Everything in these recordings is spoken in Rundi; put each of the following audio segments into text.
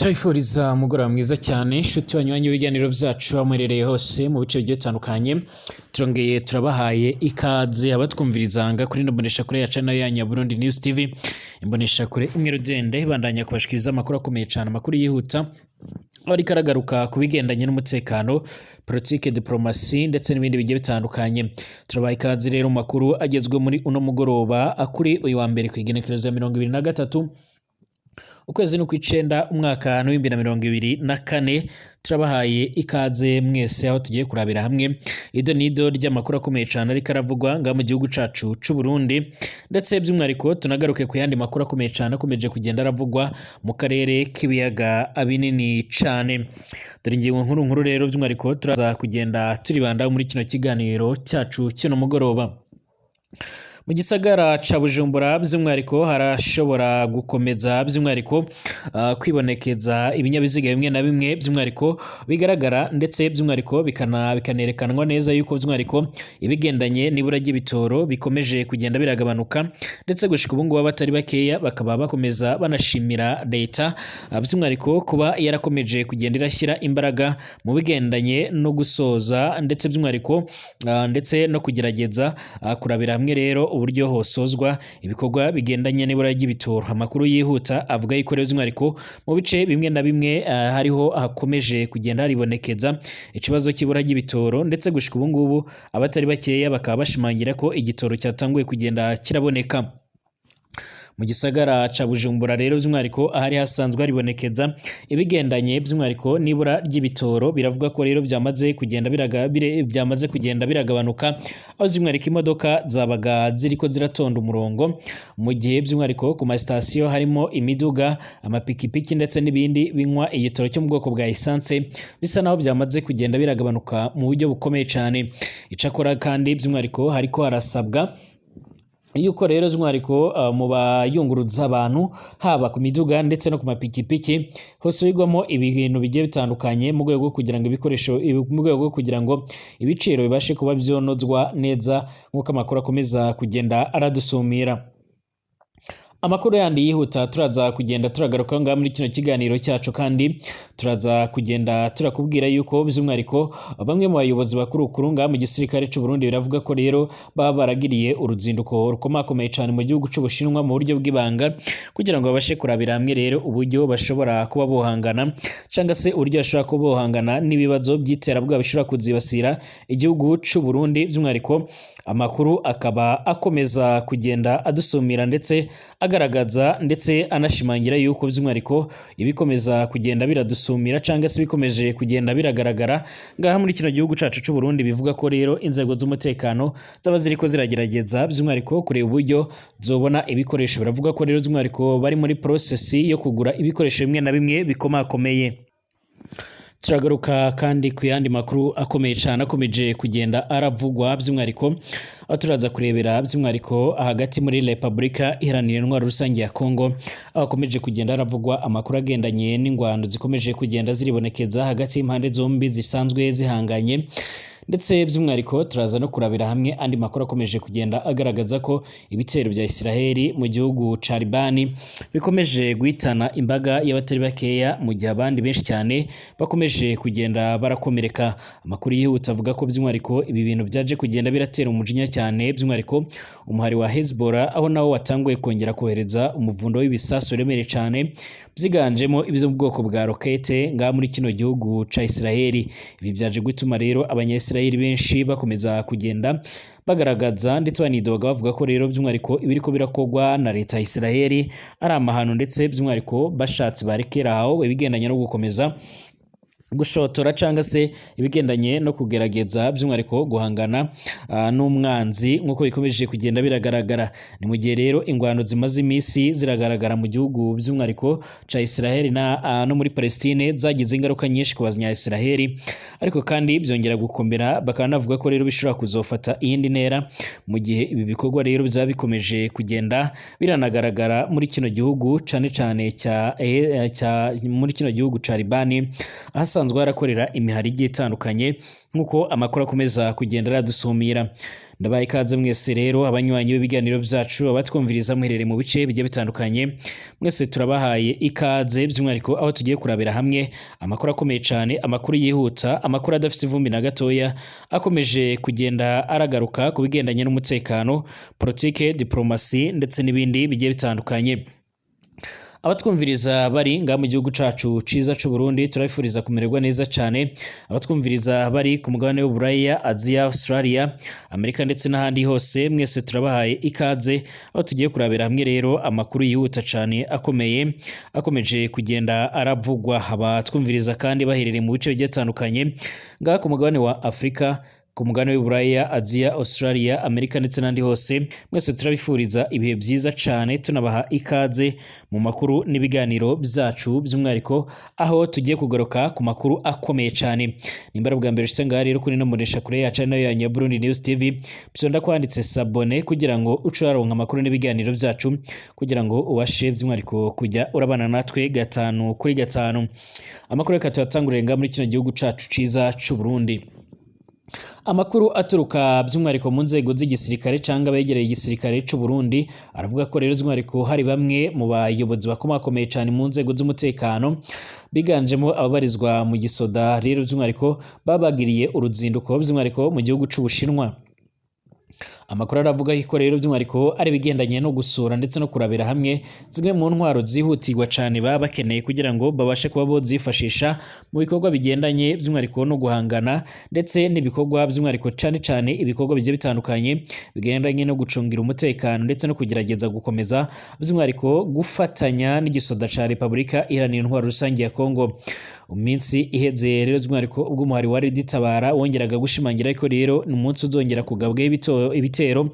turabifuriza umugoroba mwiza cyane inshuti banywanyi b'ibiganiro byacu aho muherereye hose mu bice bigiye bitandukanye. Turongeye turabahaye ikaze abatwumviriza nga kuri mbonesha kure ya channel ya Burundi News TV, imbonesha kure imwe rudende ibandanya kubashikiriza amakuru akomeye cyane, amakuru yihuta ariko aragaruka ku bigendanye n'umutekano, politike, diplomasi ndetse n'ibindi bigiye bitandukanye. Turabaha ikaze rero mu makuru agezwe muri uno mugoroba akuri uyu wa mbere ku igenekerezo ya 23 ukwezi no kw'icenda umwaka wa 2024. Turabahaye ikaze mwese aho tugiye kurabira hamwe ido nido ry'amakuru akomeye cyane ariko aravugwa nga mu gihugu cacu c'u Burundi, ndetse by'umwariko tunagaruke ku yandi makuru akomeye cyane akomeje kugenda aravugwa mu karere k'ibiyaga binini cyane. Dore ingingo nkuru rero by'umwariko turaza kugenda turibanda muri kino kiganiro cyacu kino mugoroba. Mu gisagara ca Bujumbura by'umwariko harashobora gukomeza by'umwariko kwibonekeza ibinyabiziga bimwe na bimwe by'umwariko bigaragara, ndetse by'umwariko bikanerekanwa neza yuko by'umwariko ibigendanye n'ibura ry'ibitoro bikomeje kugenda biragabanuka, ndetse gushika ubu ngubu abatari bakeya bakaba bakomeza banashimira leta by'umwariko kuba yarakomeje kugenda irashyira imbaraga mu bigendanye no gusoza ndetse by'umwariko ndetse no kugerageza kurabira hamwe rero uburyo hosozwa ibikorwa bigendanye n'ibura ry'ibitoro. Amakuru yihuta avuga yuko rero by'umwariko mu bice bimwe na bimwe hariho hakomeje kugenda haribonekeza ikibazo cy'ibura ry'ibitoro, ndetse gushika ubu ngubu abatari bakeya bakaba bashimangira ko igitoro cyatanguye kugenda kiraboneka mu gisagara ca Bujumbura. Rero by'umwariko ahari hasanzwe haribonekeza ibigendanye by'umwariko nibura ry'ibitoro, biravuga ko rero byamaze kugenda biragabanuka, aho by'umwariko imodoka zabaga ziriko ziratonda umurongo, mu gihe by'umwariko ku ma station harimo imiduga, amapikipiki ndetse n'ibindi binywa igitoro cyo mu bwoko bwa essence bisa naho byamaze kugenda biragabanuka mu buryo bukomeye cyane. Icakora kandi by'umwariko hariko harasabwa yuko rero by'umwariko mu bayunguruza abantu haba ku miduga ndetse no ku mapikipiki hose bigwamo ibintu bigiye bitandukanye mu rwego kugira ngo ibiciro bibashe kuba byonozwa neza, nk'uko amakuru akomeza kugenda aradusumira. Amakuru yandi yihuta turaza kugenda turagaruka ngaha muri kino kiganiro cyacu, kandi turaza kugenda turakubwira yuko by'umwariko bamwe mu bayobozi bakuru ngaha mu gisirikare cy'u Burundi biravuga ko rero baba baragiriye uruzinduko rukomakomeye cyane mu gihugu cy'Ubushinwa mu buryo bw'ibanga, kugira ngo babashe kurabira hamwe rero uburyo bashobora kuba bohangana cyangwa se uburyo bashobora kuba bohangana n'ibibazo by'iterabwoba bishobora kuzibasira igihugu cy'u Burundi. By'umwariko amakuru akaba akomeza kugenda adusumira ndetse agaragaza ndetse anashimangira yuko by'umwariko ibikomeza kugenda biradusumira cyangwa se bikomeje kugenda biragaragara ngaha muri kino gihugu cacu cy'u Burundi, bivuga ko rero inzego z'umutekano zaba ziriko ziragerageza by'umwariko kureba uburyo zobona ibikoresho. Biravuga ko rero by'umwariko bari muri process yo kugura ibikoresho bimwe na bimwe bikomakomeye. Turagaruka kandi ku yandi makuru akomeye cyane akomeje kugenda aravugwa by'umwariko, aho turaza kurebera by'umwariko hagati muri Repubulika Iharanira Intwaro Rusange ya Kongo, aho akomeje kugenda aravugwa amakuru agendanye n'ingwano zikomeje kugenda ziribonekeza hagati y'impande zombi zisanzwe zihanganye, ndetse by'umwariko turaza no kurabira hamwe andi makuru akomeje kugenda agaragaza ko ibitero bya Israeli mu gihugu ca Libani bikomeje guhitana imbaga y'abatari bakeya, mu gihe abandi benshi cyane bakomeje kugenda barakomereka. Amakuru yihuta avuga ko by'umwariko ibi bintu byaje kugenda biratera umujinya cyane, by'umwariko umuhari wa Hezbollah aho nawo watanguye kongera kohereza umuvundo w'ibisasu remereye cyane byiganjemo ibyo mu bwoko bwa rokete ngaha muri kino gihugu ca Israeli. Ibi byaje gutuma rero Israeli benshi bakomeza kugenda bagaragaza ndetse banidoga bavuga ko rero by'umwariko ibiriko birakogwa na leta ya Israeli ari amahano, ndetse by'umwariko bashatse barekera aho ibigendanye no gukomeza gushotora cyangwa se ibigendanye no kugerageza by'umwariko guhangana n'umwanzi, nk'uko bikomeje kugenda biragaragara. Ni mu gihe rero ingwano zimaze iminsi ziragaragara mu gihugu by'umwariko ca Israeli no muri Palestine zagize ingaruka nyinshi ku bazanya Israeli, ariko kandi byongera gukomera, bakanavuga ko rero bishobora kuzofata iyindi ntera mu gihe ibi bikorwa rero bizaba bikomeje kugenda biranagaragara muri kino gihugu cyane muri kino gihugu ca Libani, ahasanzwe ahasanzwe harakorera imihari igiye itandukanye nk'uko amakuru akomeza kugenda aradusumira. Ndabaye ikaze mwese rero abanywanyi b'ibiganiro byacu abatwumviriza muherereye mu bice bigiye bitandukanye, mwese turabahaye ikaze by'umwihariko aho tugiye kurabira hamwe amakuru akomeye cyane, amakuru yihuta, amakuru adafite ivumbi na gatoya, akomeje kugenda aragaruka ku bigendanye n'umutekano, politike, diplomasi ndetse n'ibindi bigiye bitandukanye. Abatwumviriza bari nga mu gihugu cacu ciza c'u Burundi turabifuriza kumererwa neza cyane. Abatwumviriza bari ku mugabane w'Uburaya, Aziya, Australia, Amerika ndetse n'ahandi hose, mwese turabahaye ikaze aho tugiye kurabira hamwe rero amakuru yihuta cyane akomeje kugenda aravugwa. Abatwumviriza kandi baherereye mu bice bigiye bitandukanye nga ku mugabane wa Afrika, ku mugabane w'Uburaya, Aziya, Australia, Amerika ndetse n'andi hose, mwese turabifuriza ibihe byiza cyane tunabaha ikaze mu makuru n'ibiganiro byacu by'umwihariko aho tugiye kugaruka ku makuru akomeye cyane. Nimbara bwa mbere usenga rero kuri no muresha kure ya channel ya Burundi News TV, bisonda kwanditse sabone kugira ngo ucuraronka amakuru n'ibiganiro byacu, kugira ngo ubashe by'umwihariko kujya urabana natwe gatanu kuri gatanu. Amakuru reka tuyatangurire nga muri kino gihugu cacu ciza c'u Burundi. Amakuru aturuka by'umwihariko mu nzego z'igisirikare cyangwa abegereye igisirikare c'u Burundi aravuga ko rero by'umwihariko hari bamwe mu bayobozi bakomakomeye cyane mu nzego z'umutekano biganjemo ababarizwa mu gisoda rero by'umwihariko babagiriye uruzinduko by'umwihariko mu gihugu c'Ubushinwa. Amakuru aravuga ko rero by'umwihariko ari bigendanye no gusura ndetse no kurabira hamwe zimwe mu ntwaro zihutirwa cyane baba bakeneye kugira ngo babashe kuba bo zifashisha mu bikorwa bigendanye by'umwihariko no guhangana ndetse n'ibikorwa by'umwihariko cyane ibikorwa bigiye bitandukanye bigendanye no gucungira umutekano ndetse no kugerageza gukomeza by'umwihariko gufatanya n'igisoda ca Repubulika Iharanira Intwaro Rusange ya Kongo. Umunsi iheze rero by'umwihariko ubwo umuhari wa Reditabara wongeraga gushimangira ko rero ni umunsi uzongera kugabwa ibitero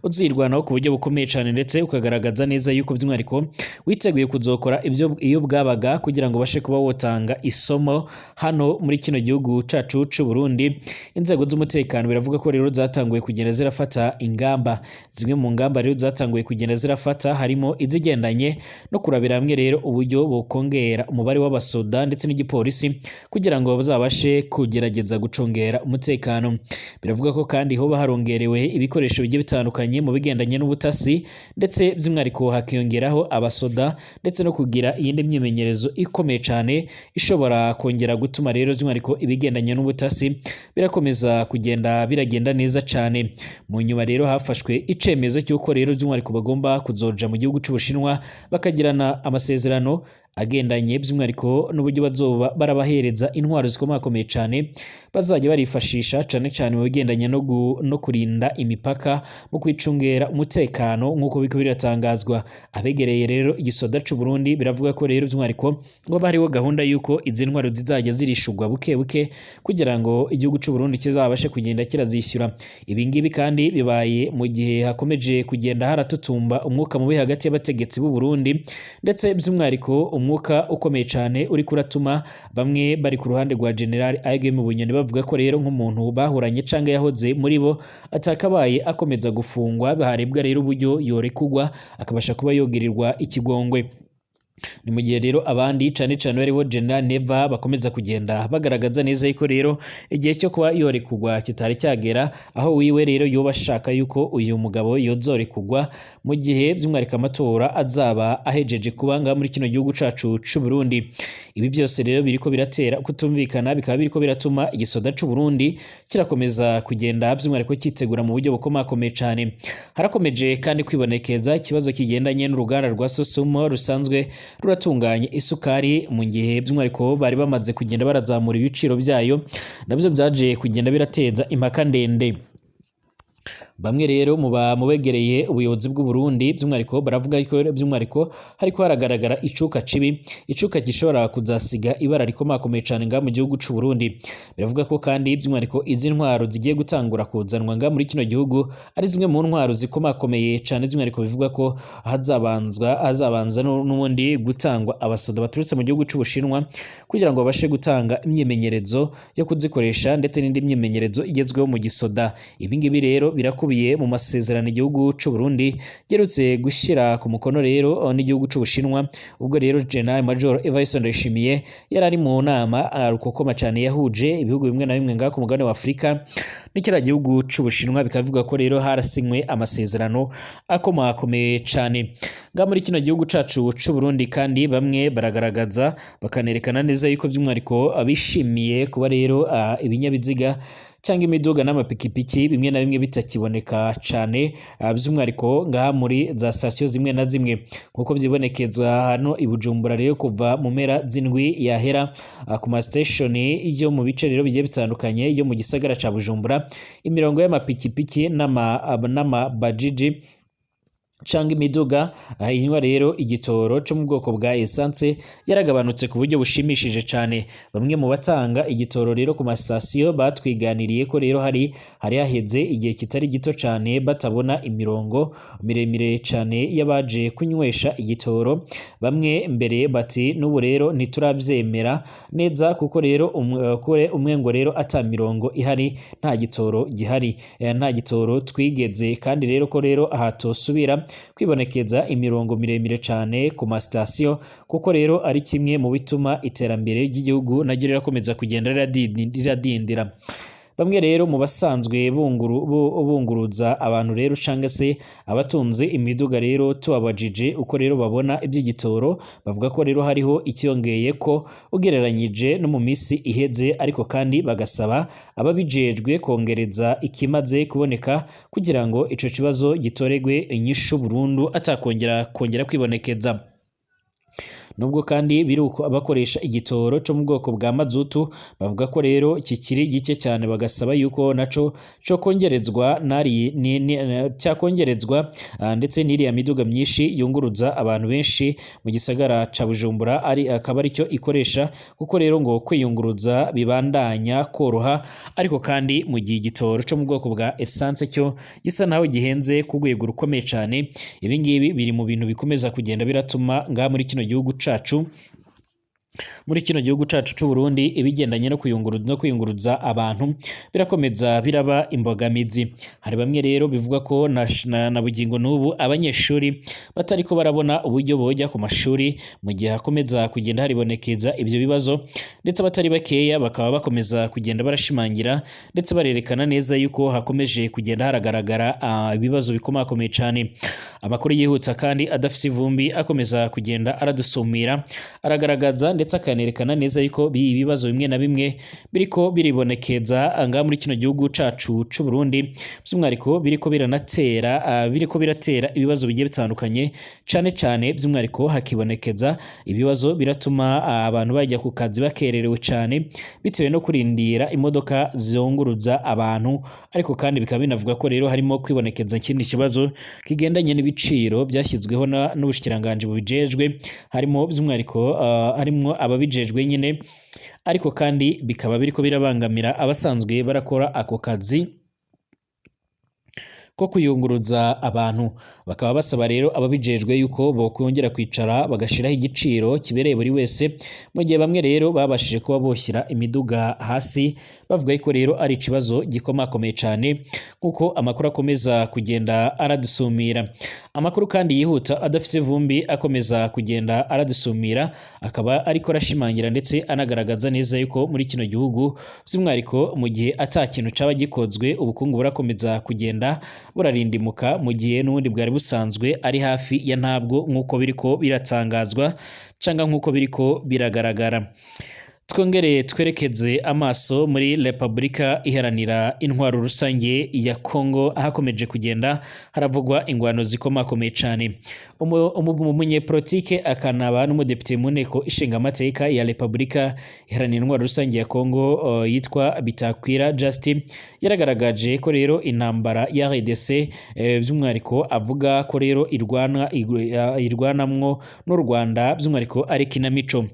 uzirwanaho ku buryo bukomeye cyane ndetse ukagaragaza neza yuko by'umwihariko witeguye kuzokora iyo bwabaga kugira ngo bashe kuba wotanga isomo hano muri kino gihugu cacu c'u Burundi. Inzego z'umutekano biravuga ko rero zatanguye kugenda zirafata ingamba. Zimwe mu ngamba rero zatanguye kugenda zirafata harimo izigendanye no kurabira hamwe rero uburyo bokongera umubare w'abasoda ndetse n'igipolisi kugira ngo bazabashe kugerageza gucungera umutekano. Biravuga ko kandi hoba harongerewe ibikoresho bigiye bitandukanye mu bigendanye n'ubutasi ndetse by'umwihariko hakiyongeraho abasoda ndetse no kugira iyindi myimenyerezo ikomeye cyane ishobora kongera gutuma rero by'umwihariko ibigendanye n'ubutasi birakomeza biragenda neza cyane. Mu nyuma rero hafashwe icemezo cy'uko rero by'umwihariko bagomba kuzoja mu gihugu c'Ubushinwa bakagirana amasezerano agendanye by'umwihariko n'uburyo bazoba barabahereza intwaro zikomakomeye cyane bazajya barifashisha cyane mu bigendanye no kurinda imipaka mu kwicungera umutekano nk'uko biko biratangazwa. Abegereye rero igisoda c'u Burundi biravuga ko rero by'umwihariko ngo bariho gahunda yuko izi ntwaro zizajya zirishugwa buke kugira ngo igihugu c'u Burundi kizabashe kugenda kirazishyura. Ibi ngibi kandi bibaye mu gihe hakomeje kugenda haratutumba umwuka mubi hagati y'abategetsi b'u Burundi ndetse by'umwihariko umwuka ukomeye cyane uri kuratuma bamwe bari ku ruhande rwa General Aigeme Bunyoni bavuga ko rero nk'umuntu bahuranye canga yahoze muri bo atakabaye akomeza gufungwa, baharebwa rero uburyo yorekugwa akabasha kuba yogirirwa ikigongwe. Ni mu gihe rero abandi cyane bariho General Neva bakomeza kugenda bagaragaza neza yuko rero igihe cyo kuba yorekugwa kitari cyagera, aho wiwe rero yoba ashaka yuko uyu mugabo yozorekugwa mu gihe by'umwihariko amatora azaba ahejeje kuba nga muri kino gihugu cacu c'u Burundi. Ibi byose rero biriko biratera kutumvikana, bikaba biriko biratuma igisoda c'u Burundi kirakomeza kugenda by'umwihariko kitegura mu buryo bukomakomeye cyane. Harakomeje kandi kwibonekeza ikibazo kigendanye n'uruganda rwa Sosumo rusanzwe ruratunganya isukari mu gihe by'umwihariko bari bamaze kugenda barazamura ibiciro byayo, nabyo byaje kugenda birateza impaka ndende. Bamwe rero mu begereye ubuyobozi bw'u Burundi by'umwihariko baravuga ko by'umwihariko hariko haragaragara icuka cibi, icuka gishobora kuzasiga ibara rikomakomeye cyane nga mu gihugu c'u Burundi. Biravuga ko kandi by'umwihariko izi ntwaro zigiye gutangura kuzanwa nga muri kino gihugu ari zimwe mu ntwaro zikomakomeye cyane, by'umwihariko bivuga ko hazabanza n'ubundi gutangwa abasoda baturutse mu gihugu c'Ubushinwa kugira ngo babashe gutanga imyimenyerezo yo kuzikoresha ndetse n'indi myimenyerezo igezweho mu gisoda. Ibi ngibi rero birakubiye mu masezerano igihugu c'u Burundi gerutse gushira ku mukono rero n'igihugu c'Ubushinwa ubwo rero General Major Evariste Ndayishimiye yari ari mu nama rukokoma cyane yahuje ibihugu bimwe na bimwe ngaha ku mugabane wa Afurika n'ikira gihugu c'Ubushinwa bikavuga ko rero harasinywe amasezerano akomakomeye cyane nga muri kino gihugu cacu c'u Burundi kandi bamwe baragaragaza bakanerekana neza yuko by'umwariko abishimiye kuba rero ibinyabiziga cyangwa imiduga n'amapikipiki bimwe na bimwe bitakiboneka cyane by'umwariko ngaha muri za station zimwe na zimwe nkuko byibonekeza hano i Bujumbura rero kuva mu mpera z'indwi yahera ku ma station yo mu bice rero bigiye bitandukanye yo mu gisagara ca Bujumbura imirongo y'amapikipiki n'ama bajiji canga imiduga inywa rero igitoro cyo mu bwoko bwa essence yaragabanutse ku buryo bushimishije cyane bamwe mu batanga igitoro rero ku mastation batwiganiriye ko rero hari haheze igihe kitari gito cyane batabona imirongo miremire cyane yabaje kunywesha igitoro bamwe mbere bati n'ubu rero ntiturabyemera neza kuko rero umwe ngo rero ata mirongo ihari nta gitoro gihari nta gitoro twigeze kandi rero ko rero ahatosubira kwibonekeza imirongo miremire cyane ku mastation kuko rero ari kimwe mu bituma iterambere ry'igihugu naryo rirakomeza kugenda riradindira bamwe rero mu basanzwe bunguruza abantu rero canga se abatunze imiduga rero tubabajije uko rero babona iby'igitoro bavuga ko rero hariho icyongeye ko ugereranyije no mu misi iheze ariko kandi bagasaba ababijejwe kongereza ikimaze kuboneka kugira ngo ico kibazo gitoregwe inyishu burundu atakongera kwibonekeza nubwo kandi biruko abakoresha igitoro cyo mu bwoko bwa mazutu bavuga ko rero kikiri gike cyane bagasaba yuko naco cyo kongerezwa cyakongerezwa ndetse n'iriya miduga myinshi yunguruza abantu benshi mu gisagara ca Bujumbura akaba ari cyo ikoresha kuko rero ngo kwiyunguruza bibandanya koroha ariko kandi mu gihe igitoro cyo mu bwoko bwa essence cyo gisa naho gihenze ku rwego rukomeye cyane ibi ngibi biri mu bintu bikomeza kugenda biratuma ngaha muri kino gihugu cacu c'u Burundi ibigendanye no kuyunguruza abantu birakomeza biraba imbogamizi hari bamwe rero bivuga ko na bugingo n'ubu abanyeshuri batari ko barabona uburyo bojya ku mashuri mu gihe hakomeza kugenda haribonekeza ibyo bibazo ndetse abatari bakeya bakaba bakomeza kugenda barashimangira ndetse barerekana neza yuko hakomeje kugenda haragaragara ibibazo bikomakomeye cyane amakuru yihuta kandi adafite ivumbi akomeza kugenda aradusumira aragaragaza ndetse akanerekana neza yuko ibibazo bimwe na bimwe biriko biribonekeza anga muri kino gihugu cacu c'u Burundi by'umwariko biriko biratera ibibazo bigiye bitandukanye cyane by'umwariko hakibonekeza ibibazo biratuma abantu bajya ku kazi bakererewe cyane bitewe no kurindira imodoka zunguruza abantu ariko kandi bikaba binavuga ko rero harimo kwibonekeza ikindi kibazo kigendanye n'ibiciro byashyizweho n'ubushikiranganje bubijejwe harimo by'umwariko harimo ababijejwe nyine ariko kandi bikaba biriko birabangamira abasanzwe barakora ako kazi ko kuyunguruza abantu bakaba basaba rero ababijejwe yuko bokongera kwicara bagashiraho igiciro kibereye buri wese mu gihe bamwe rero babashije kuba boshyira imiduga hasi bavuga ko rero ari ikibazo gikomakomeye cyane kuko amakuru akomeza kugenda aradusumira amakuru kandi yihuta adafite ivumbi akomeza kugenda aradusumira akaba ariko arashimangira ndetse anagaragaza neza yuko muri kino gihugu by'umwariko mu gihe atakintu caba gikozwe ubukungu burakomeza kugenda burarindimuka mu gihe n'ubundi bwari busanzwe ari hafi ya ntabwo nk'uko biriko biratangazwa cyangwa nk'uko biriko biragaragara twongere twerekeze amaso muri Repubulika iharanira intwaro rusange ya Kongo ahakomeje kugenda haravugwa ingwano zikomakomeye cyane umunyepolitike akanaba n'umudepite mu nteko ishinga amateka ya Repubulika iharanira intwaro rusange ya Kongo yitwa Bitakwira Justin yaragaragaje ko rero intambara ya RDC by'umwariko avuga ko rero irwanamwo n'u Rwanda by'umwariko ari kinamico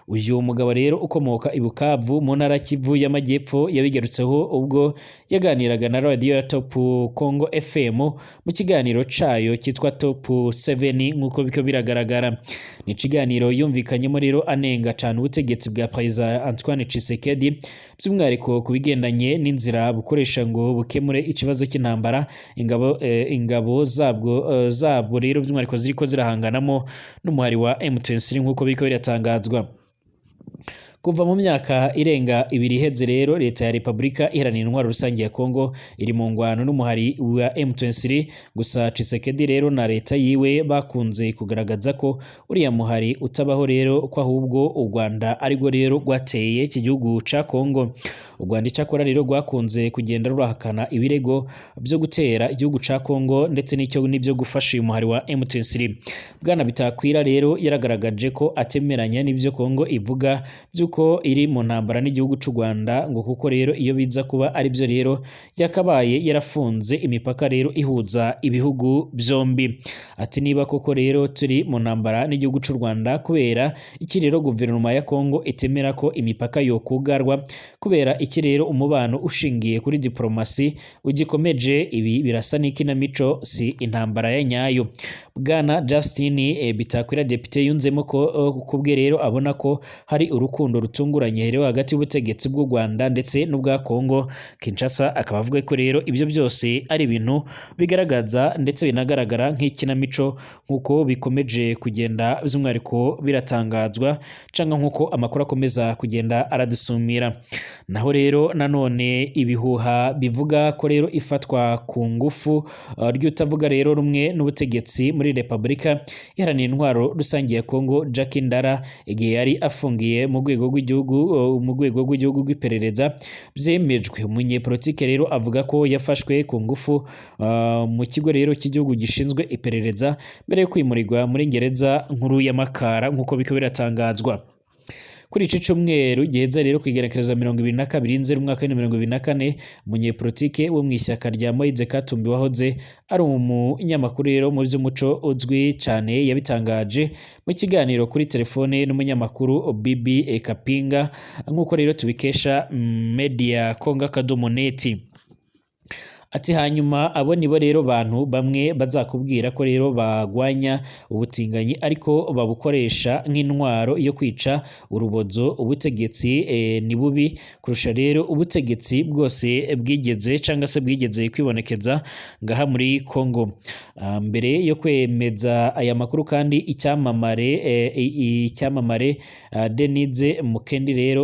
uyu mugabo rero ukomoka i Bukavu mu ntara Kivu y'Amajyepfo yabigarutseho ubwo yaganiraga na radio ya Top Congo FM mu kiganiro cayo cyitwa Top 7 nkuko biko biragaragara. Ni ikiganiro yumvikanyemo rero anenga cyane ubutegetsi bwa President Antoine Tshisekedi by'umwihariko kubigendanye n'inzira bukoresha ngo bukemure ikibazo cy'intambara ingabo zabwo rero by'umwihariko ziriko zirahanganamo n'umuhari wa M23 nkuko biko biratangazwa. Kuva mu myaka irenga 2 iheze rero leta ya Republika Iharanira Intwaro Rusange ya Kongo iri mu ngwano n'umuhari wa M23, gusa Tshisekedi rero na leta yiwe bakunze kugaragaza ko uriya muhari utabaho rero ko ahubwo u Rwanda ariko rero rwateye iki gihugu ca Kongo. U Rwanda cyakora rero rwakunze kugenda rurahakana ibirego byo gutera igihugu ca Kongo ndetse n'ibyo gufasha uyu muhari wa M23. Bwana Bitakwira rero yaragaragaje ko atemeranya n'ibyo Kongo ivuga ko iri mu ntambara n'igihugu cy'u Rwanda, ngo kuko rero iyo biza kuba ari byo rero yakabaye yarafunze imipaka rero ihuza ibihugu byombi. Ati niba koko rero turi mu ntambara n'igihugu cy'u Rwanda kubera iki rero guverinoma ya Kongo itemera ko imipaka yokugarwa, kubera iki rero umubano ushingiye kuri diplomasi ugikomeje, ibi birasa n'ikinamico si intambara ya nyayo. Bwana Justin Bitakwira Depite yunzemo ko kubwe rero abona ko hari urukundo rutunguranye rero hagati y'ubutegetsi bw'u Rwanda ndetse n'ubwa Kongo Kinshasa. Akaba avuga ko rero ibyo byose ari ibintu bigaragaza ndetse binagaragara nk'ikinamico nkuko bikomeje kugenda by'umwihariko biratangazwa cyangwa nkuko amakuru akomeza kugenda aradusumira. Naho rero nanone ibihuha bivuga ko rero ifatwa ku ngufu ry'utavuga rero rumwe n'ubutegetsi muri Republika Iharanira Intwaro Rusange ya Kongo Jacques Ndara igihe yari afungiye mu rwego rw'igihugu rw'iperereza byemejwe. Umunyepolitike rero avuga ko yafashwe ku ngufu mu kigo rero cy'igihugu gishinzwe iperereza mbere yo kwimurirwa muri gereza nkuru ya Makara nkuko biko biratangazwa. Kuri iki cyumweru giheza rero kwigerekereza 22 Nzeri umwaka wa 2024, umunyepolitike wo mu ishyaka rya Moise Katumbi wahoze ari umunyamakuru rero mu by'umuco uzwi cyane yabitangaje mu kiganiro kuri telefone n'umunyamakuru Bibi Kapinga nkuko rero tubikesha media Konga Kadomoneti. Ati hanyuma abo nibo rero bantu bamwe bazakubwira ko rero bagwanya ubutinganyi ariko babukoresha nk'intwaro yo kwica urubozo. Ubutegetsi ni bubi kurusha rero ubutegetsi bwose bwigeze kwibonekeza ngaha muri Kongo. Mbere yo kwemeza aya makuru kandi icyamamare Denise Mukendi rero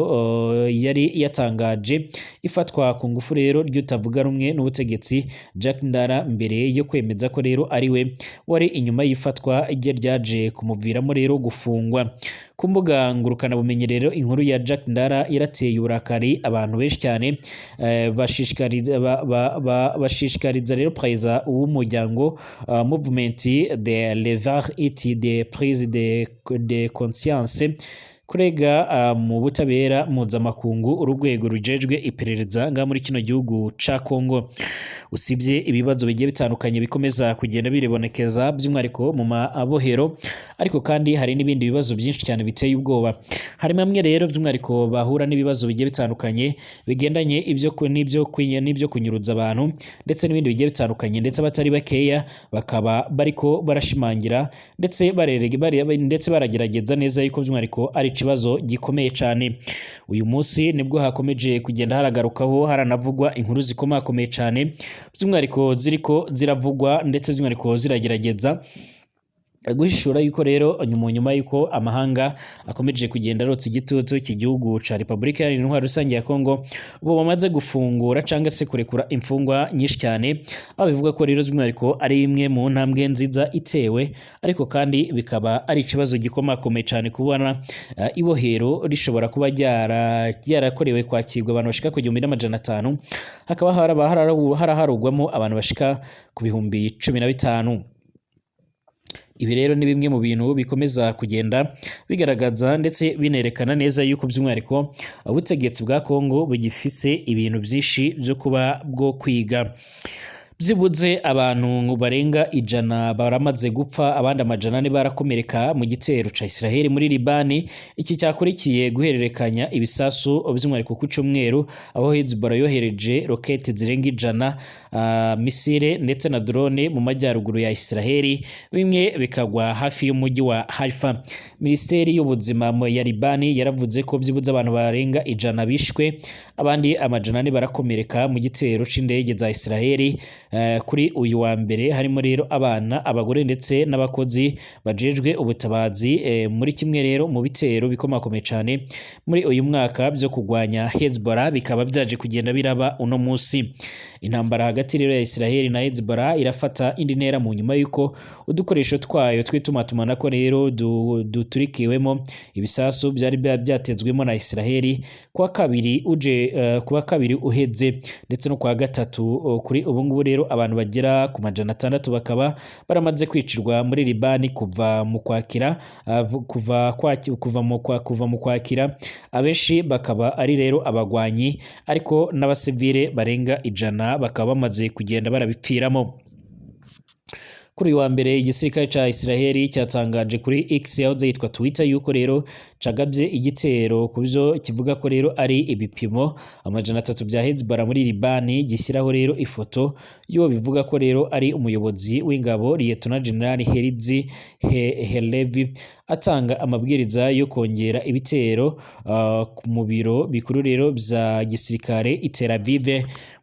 yari yatangaje ifatwa ku ngufu rero ry'utavuga rumwe n'ubutegetsi Jacques Ndara mbere yo kwemeza ko rero ari we wari inyuma y'ifatwa ryaje kumuviramo rero gufungwa. Ku mbuga ngurukana bumenyi rero inkuru ya Jacques Ndara irateye uburakari abantu benshi cyane, bashishikariza rero President w'umuryango Movement de Levar it de prise de conscience kurega mu butabera mpuzamakungu urugwego rujejwe iperereza nga muri kino gihugu ca Kongo. Usibye ibibazo bigiye bitandukanye bikomeza kugenda birebonekeza by'umwihariko mu mabohero, ariko kandi hari n'ibindi bibazo byinshi cyane biteye ubwoba. Hari bamwe rero by'umwihariko bahura n'ibibazo bigiye bitandukanye bigendanye n'ibyo kunyuruza abantu ndetse n'ibindi bigiye bitandukanye, ndetse batari bakeya bakaba bariko barashimangira ndetse baragerageza neza yuko by'umwihariko ari ikibazo gikomeye cyane. Uyu munsi nibwo hakomeje kugenda haragarukaho haranavugwa inkuru zikomakomeye cyane by'umwihariko ziriko ziravugwa ndetse by'umwihariko ziragerageza guhishura yuko rero nyuma yuko amahanga akomeje kugenda rotsa igitutu cy'igihugu ca Republika Iharanira Intwaro Rusange ya Kongo bo bamaze gufungura cyangwa se kurekura imfungwa nyinshi cyane, aho bivuga ko rero by'umwihariko ari imwe mu ntambwe nziza itewe, ariko kandi bikaba ari ikibazo gikomakomeye cyane kubona ibohero rishobora kuba ryarakorewe kwakirwa abantu bashika ku 1500, hakaba haraharugwamo abantu bashika ku 1015. Ibi rero ni bimwe mu bintu bikomeza kugenda bigaragaza ndetse binerekana neza yuko by'umwihariko ubutegetsi bwa Kongo bugifise ibintu byinshi byo kuba bwo kwiga. vyibuze abantu barenga 100 baramaze gupfa abandi amajana ane barakomereka mu gitero ca Israel muri Libani. Iki cyakurikiye guhererekanya ibisasu vy'umwihariko ku cyumweru aho Hezbollah yohereje rokete zirenga 100 misile ndetse na drone mu majyaruguru ya Israel, bimwe bikagwa hafi y'umujyi wa Haifa. Ministeri y'ubuzima ya Libani yaravuze ko vyibuze abantu barenga 100 bishwe abandi amajana ane barakomereka mu gitero c'indege za Israel kuri uyu wa mbere, harimo rero abana, abagore ndetse n'abakozi bajejwe ubutabazi muri kimwe rero mu bitero bikomakomeye cyane muri uyu mwaka byo kugwanya Hezbollah bikaba byaje kugenda biraba uno munsi. Intambara hagati rero ya Israel na Hezbollah irafata indi ntera mu nyuma yuko udukoresho twayo twitumatumana rero duturikiwemo ibisasu byari byatezwemo na Israel kwa kabiri uheze ndetse no kwa gatatu. Kuri ubu ngubu rero abantu bagera ku majana 600 bakaba baramaze kwicirwa muri Libani kuva mu kwakira abenshi bakaba ari rero abagwanyi, ariko n'abasivile barenga 100 bakaba bamaze kugenda barabipfiramo. Kuri wa mbere igisirikare ca Israel cyatangaje kuri X yahoze yitwa Twitter yuko rero cagabye igitero kubyo kivuga ko rero ari ibipimo amajana 3 bya Hezbollah muri Libani, gishyiraho rero ifoto yo bivuga ko rero ari umuyobozi w'ingabo Lieutenant General Herizi Helevi atanga amabwiriza yo kongera ibitero mu biro bikuru rero bya gisirikare i Tel Aviv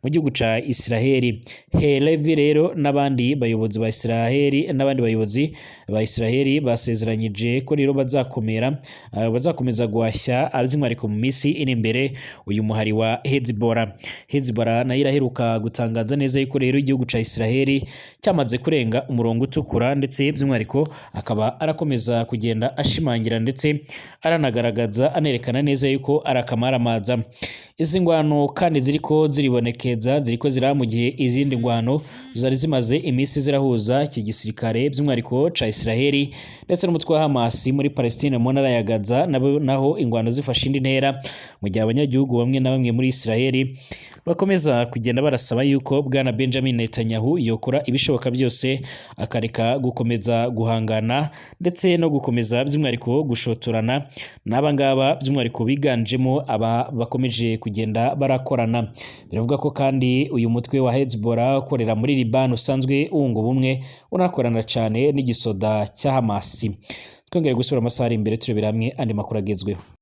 mu gihugu ca Israel. Helevi rero n'abandi bayobozi ba Israel basezeranyije ko rero bazakomeza guhashya abazimwariko mu misi iri imbere uyu muhari wa Hezbollah nayo iraheruka gutangaza neza yuko rero igihugu ca Israel cyamaze kurenga umurongo utukura, ndetse by'umwihariko akaba arakomeza kugenda ashimangira ndetse aranagaragaza anerekana neza yuko arakamaramaza. Izi ngwano kandi ziriko ziraba mu gihe izindi ngwano zari zimaze imisi zirahuza iki gisirikare by'umwihariko ca Israel ndetse n'umutwe wa Hamas muri Palestine mu ntara ya Gaza, naho ingwano zifashe indi ntera mu gihe abanyagihugu bamwe na bamwe muri Israel bakomeza kugenda barasaba yuko bwana Benjamin Netanyahu yokora ibishoboka byose akareka gukomeza guhangana ndetse no gukomeza by'umwihariko gushotorana n'abangaba by'umwihariko biganjemo aba bakomeje kugenda barakorana. Biravuga ko kandi uyu mutwe wa Hezbollah ukorera muri Liban usanzwe wunga ubumwe unakorana cyane n'igisoda cya Hamas. Twongere gusura amasaha ari imbere turebera hamwe andi makuru agezweho.